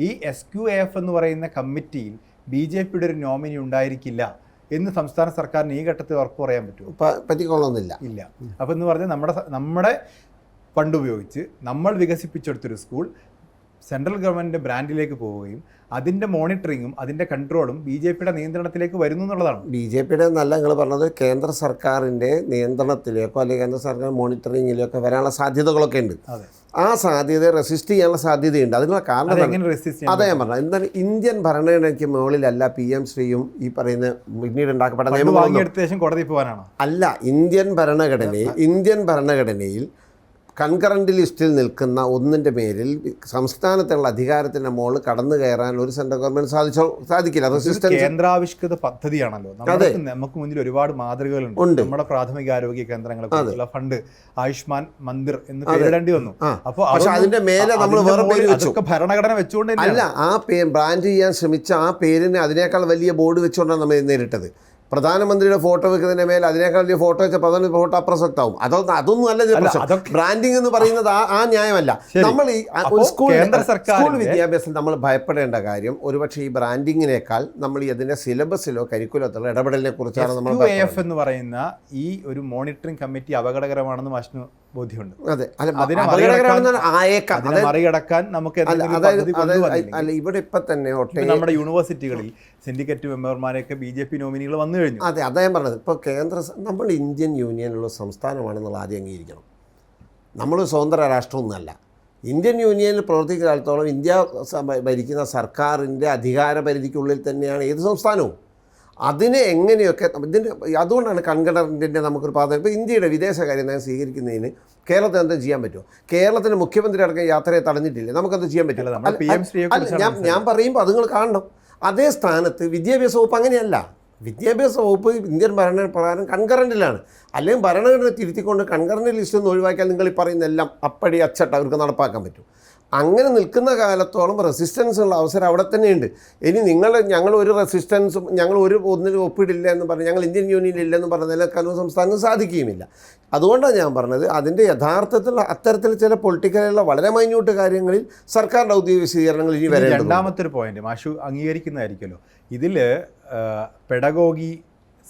ഈ SQAF എന്ന് പറയുന്ന കമ്മിറ്റിയിൽ BJPയുടെ ഒരു നോമിനി ഉണ്ടായിരിക്കില്ല എന്ന് സംസ്ഥാന സർക്കാരിന് ഈ ഘട്ടത്തിൽ ഉറപ്പ് പറയാൻ പറ്റുമോ? പറ്റിക്കൊള്ളുന്നില്ല. ഇല്ല. അപ്പോൾ എന്ന് പറഞ്ഞാൽ നമ്മുടെ ഫണ്ട് ഉപയോഗിച്ച് നമ്മൾ വികസിപ്പിച്ചെടുത്തൊരു സ്കൂൾ സെൻട്രൽ ഗവൺമെൻറ് ബ്രാൻഡിലേക്ക് പോവുകയും അതിൻ്റെ മോണിറ്ററിങ്ങും അതിൻ്റെ കൺട്രോളും BJPയുടെ നിയന്ത്രണത്തിലേക്ക് വരുന്നു എന്നുള്ളതാണ്. BJPയുടെ എന്നല്ല നിങ്ങൾ പറഞ്ഞത്, കേന്ദ്ര സർക്കാരിൻ്റെ നിയന്ത്രണത്തിലേക്കോ അല്ലെങ്കിൽ കേന്ദ്ര സർക്കാർ മോണിറ്ററിങ്ങിലേക്കോ വരാനുള്ള സാധ്യതകളൊക്കെ ഉണ്ട്. ആ സാധ്യതയെ റെസിസ്റ്റ് ചെയ്യാനുള്ള സാധ്യതയുണ്ട്. അതിനുള്ള കാരണം അതാ ഞാൻ പറഞ്ഞത്. എന്താണ്, ഇന്ത്യൻ ഭരണഘടനയ്ക്ക് മുകളിലല്ല PM ശ്രീയും ഈ പറയുന്ന പിന്നീട് ഉണ്ടാക്കപ്പെട്ട നിയമം കോടതി പോകാനാണ് അല്ല. ഇന്ത്യൻ ഭരണഘടനയിൽ കൺകറന്റ് ലിസ്റ്റിൽ നിൽക്കുന്ന ഒന്നിൻ്റെ പേരിൽ സംസ്ഥാനത്തുള്ള അധികാരത്തിൻ്റെ മുകളിൽ കടന്നു കയറാൻ ഒരു സെൻട്രൽ ഗവൺമെന്റ് സാധിക്കില്ല. റെസിസ്റ്റൻസ് കേന്ദ്രാവിഷ്കൃത പദ്ധതിയാണല്ലോ. നമുക്ക് മുന്നിൽ ഒരുപാട് മാതൃകകളുണ്ട്. നമ്മുടെ പ്രാഥമിക ആരോഗ്യ കേന്ദ്രങ്ങളെ ഫണ്ട് ആയുഷ്മാൻ മന്ദിർ എന്ന് പേരിടേണ്ടി വന്നു. അപ്പോൾ അതിന്റെ മേലെ നമ്മൾ വേറെ പേര് വെച്ചു. ഭരണഘടന വെച്ചുകൊണ്ട് അല്ല, ആ ബ്രാൻഡ് ചെയ്യാൻ ശ്രമിച്ച ആ പേരിന് അതിനേക്കാൾ വലിയ ബോർഡ് വെച്ചുകൊണ്ടാണ് നമ്മൾ നേരിട്ടത്. പ്രധാനമന്ത്രിയുടെ ഫോട്ടോ വെക്കുന്നതിന്റെ മേലെ അതിനേക്കാൾ വലിയ ഫോട്ടോ വെച്ച പ്രധാന ഫോട്ടോ അപ്രസക്താവും. അതൊന്നും അല്ല. ബ്രാൻഡിങ് എന്ന് പറയുന്നത് ആ ന്യായമല്ല. നമ്മൾ ഈ സ്കൂൾ വിദ്യാഭ്യാസത്തിൽ നമ്മൾ ഭയപ്പെടേണ്ട കാര്യം ഒരുപക്ഷെ ഈ ബ്രാൻഡിങ്ങിനേക്കാൾ നമ്മൾ അതിന്റെ സിലബസിലോ കരിക്കുലത്തിലോ ഇടപെടലിനെ കുറിച്ചാണ് നമ്മൾ. SQAF എന്ന് പറയുന്ന ഈ ഒരു മോണിറ്ററിംഗ് കമ്മിറ്റി അപകടകരമാണെന്ന് മാഷിന് ബോധ്യമുണ്ട്. അതെ, അതിനെ മറികടക്കാൻ നമുക്ക് അല്ല, ഇവിടെ ഇപ്പൊ തന്നെ നമ്മുടെ യൂണിവേഴ്സിറ്റികളിൽ സിൻഡിക്കേറ്റ് മെമ്പർമാരെയൊക്കെ BJP നോമിനികൾ വന്നു കഴിഞ്ഞു. അതെ, അതാ ഞാൻ പറഞ്ഞത്. ഇപ്പോൾ നമ്മൾ ഇന്ത്യൻ യൂണിയനിലുള്ള സംസ്ഥാനമാണെന്നുള്ള ആദ്യം അംഗീകരിക്കണം. നമ്മൾ സ്വതന്ത്ര രാഷ്ട്രമൊന്നുമല്ല. ഇന്ത്യൻ യൂണിയനിൽ പ്രവർത്തിക്കുന്ന കാലത്തോളം ഇന്ത്യ ഭരിക്കുന്ന സർക്കാരിൻ്റെ അധികാര പരിധിക്കുള്ളിൽ തന്നെയാണ് ഏത് സംസ്ഥാനവും. അതിനെ എങ്ങനെയൊക്കെ അതുകൊണ്ടാണ് കൺകറൻറ്റിൻ്റെ നമുക്കൊരു പ്രാധാന്യം. ഇപ്പോൾ ഇന്ത്യയുടെ വിദേശകാര്യ നയം സ്വീകരിക്കുന്നതിന് കേരളത്തിൽ എന്താ ചെയ്യാൻ പറ്റുമോ? കേരളത്തിന് മുഖ്യമന്ത്രി അടക്കം യാത്രയെ തടഞ്ഞിട്ടില്ല. നമുക്കത് ചെയ്യാൻ പറ്റില്ല. ഞാൻ പറയുമ്പോൾ അത് നിങ്ങൾ കാണണം. അതേ സ്ഥാനത്ത് വിദ്യാഭ്യാസ വകുപ്പ് അങ്ങനെയല്ല. വിദ്യാഭ്യാസ വകുപ്പ് ഇന്ത്യൻ ഭരണപ്രകാരം കൺകറൻറ്റിലാണ്. അല്ലെങ്കിൽ ഭരണഘടന തിരുത്തിക്കൊണ്ട് കൺകറൻറ്റ് ലിസ്റ്റ് ഒന്ന് ഒഴിവാക്കിയാൽ നിങ്ങൾ ഈ പറയുന്നതെല്ലാം അപ്പടി അച്ചട്ട അവർക്ക് നടപ്പാക്കാൻ പറ്റും. അങ്ങനെ നിൽക്കുന്ന കാലത്തോളം റെസിസ്റ്റൻസ് ഉള്ള അവസരം അവിടെ തന്നെയുണ്ട്. ഇനി ഞങ്ങൾ ഒരു റെസിസ്റ്റൻസും ഒന്നിനും ഒപ്പിടില്ല എന്ന് പറഞ്ഞ് ഞങ്ങൾ ഇന്ത്യൻ യൂണിയനിൽ ഇല്ലെന്ന് പറഞ്ഞ നിലക്കാനും സംസ്ഥാനം സാധിക്കുകയുമില്ല. അതുകൊണ്ടാണ് ഞാൻ പറഞ്ഞത്, അതിൻ്റെ യഥാർത്ഥത്തിൽ അത്തരത്തിൽ ചില പൊളിറ്റിക്കലുള്ള വളരെ മൈന്യൂട്ട് കാര്യങ്ങളിൽ സർക്കാരിൻ്റെ ഔദ്യോഗിക വിശദീകരണങ്ങൾ ഇനി വരെ. രണ്ടാമത്തെ ഒരു പോയിന്റ് മാഷു അംഗീകരിക്കുന്നതായിരിക്കുമല്ലോ, ഇതിൽ പെഡഗോഗി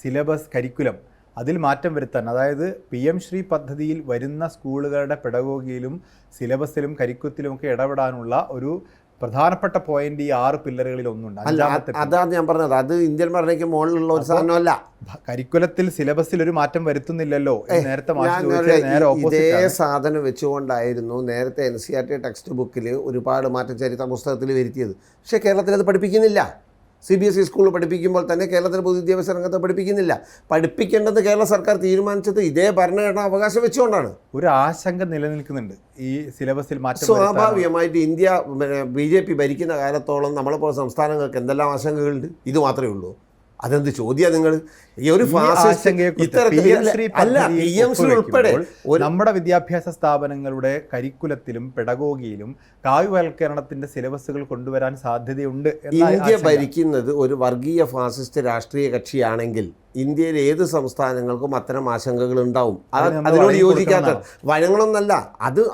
സിലബസ് കരിക്കുലം അതിൽ മാറ്റം വരുത്താൻ, അതായത് PM ശ്രീ പദ്ധതിയിൽ വരുന്ന സ്കൂളുകളുടെ പെഡഗോഗിയിലും സിലബസിലും കരിക്കുലത്തിലുമൊക്കെ ഇടപെടാനുള്ള ഒരു പ്രധാനപ്പെട്ട പോയിന്റ് ഈ 6 പില്ലറുകളിൽ ഒന്നുണ്ട്. അതാണ് ഞാൻ പറഞ്ഞത്. അത് ഇന്ത്യൻ ഭരണയ്ക്ക് മുകളിലുള്ള ഒരു സാധനമല്ല. കരിക്കുലത്തിൽ സിലബസിൽ ഒരു മാറ്റം വരുത്തുന്നില്ലല്ലോ. നേരത്തെ ഇതേ സാധനം വെച്ചുകൊണ്ടായിരുന്നു നേരത്തെ NCERT ടെക്സ്റ്റ് ബുക്കിൽ ഒരുപാട് മാറ്റം ചരിത്ര പുസ്തകത്തിൽ വരുത്തിയത്. പക്ഷേ കേരളത്തിൽ അത് പഠിപ്പിക്കുന്നില്ല. CBSE സ്കൂളിൽ പഠിപ്പിക്കുമ്പോൾ തന്നെ കേരളത്തിലെ പൊതുവിദ്യാഭ്യാസ രംഗത്ത് പഠിപ്പിക്കുന്നില്ല. പഠിപ്പിക്കേണ്ടത് കേരള സർക്കാർ തീരുമാനിച്ചത് ഇതേ ഭരണഘടന അവകാശം വെച്ചുകൊണ്ടാണ്. ഒരു ആശങ്ക നിലനിൽക്കുന്നുണ്ട് ഈ സിലബസിൽ മാറ്റം. സ്വാഭാവികമായിട്ട് ഇന്ത്യ BJP ഭരിക്കുന്ന കാലത്തോളം നമ്മളെപ്പോലെ സംസ്ഥാനങ്ങൾക്ക് എന്തെല്ലാം ആശങ്കകളുണ്ട്. ഇത് മാത്രമേ ഉള്ളൂ. അതെന്ത് ചോദ്യം നിങ്ങൾ ഈ ഒരു ഉൾപ്പെടെ നമ്മുടെ വിദ്യാഭ്യാസ സ്ഥാപനങ്ങളുടെ കരിക്കുലത്തിലും പെഡഗോഗിയിലും കാവ്യവൽക്കരണത്തിന്റെ സിലബസുകൾ കൊണ്ടുവരാൻ സാധ്യതയുണ്ട്. ഇന്ത്യ ഭരിക്കുന്നത് ഒരു വർഗീയ ഫാസിസ്റ്റ് രാഷ്ട്രീയ കക്ഷിയാണെങ്കിൽ ഇന്ത്യയിലെ ഏത് സംസ്ഥാനങ്ങൾക്കും അത്തരം ആശങ്കകൾ ഉണ്ടാവും. അതിനോട് യോജിക്കാത്ത വഴങ്ങണമെന്നല്ല,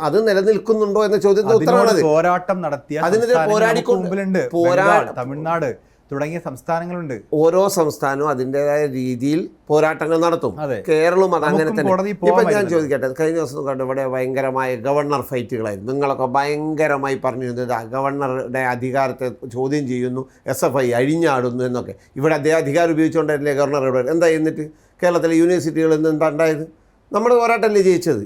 അത് നിലനിൽക്കുന്നുണ്ടോ എന്ന ചോദ്യത്തിന് ഉത്തരവാണ്. പോരാട്ടം നടത്തിയ അതിനെതിരെ തമിഴ്നാട് തുടങ്ങിയ സംസ്ഥാനങ്ങളുണ്ട്. ഓരോ സംസ്ഥാനവും അതിൻ്റെതായ രീതിയിൽ പോരാട്ടങ്ങൾ നടത്തും. കേരളവും അതങ്ങനെ തന്നെ. ഇപ്പം ഞാൻ ചോദിക്കട്ടെ, കഴിഞ്ഞ ദിവസം കണ്ടു ഇവിടെ ഭയങ്കരമായ ഗവർണർ ഫൈറ്റുകളായിരുന്നു. നിങ്ങളൊക്കെ ഭയങ്കരമായി പറഞ്ഞിരുന്നത് ഗവർണറുടെ അധികാരത്തെ ചോദ്യം ചെയ്യുന്നു, SFI അഴിഞ്ഞാടുന്നു എന്നൊക്കെ. ഇവിടെ അദ്ദേഹം അധികാരം ഉപയോഗിച്ചുകൊണ്ടല്ലേ ഗവർണർ ഇവിടെ എന്താ? എന്നിട്ട് കേരളത്തിലെ യൂണിവേഴ്സിറ്റികളിൽ നിന്ന് എന്താ ഉണ്ടായത്? നമ്മുടെ പോരാട്ടമല്ലേ ജയിച്ചത്.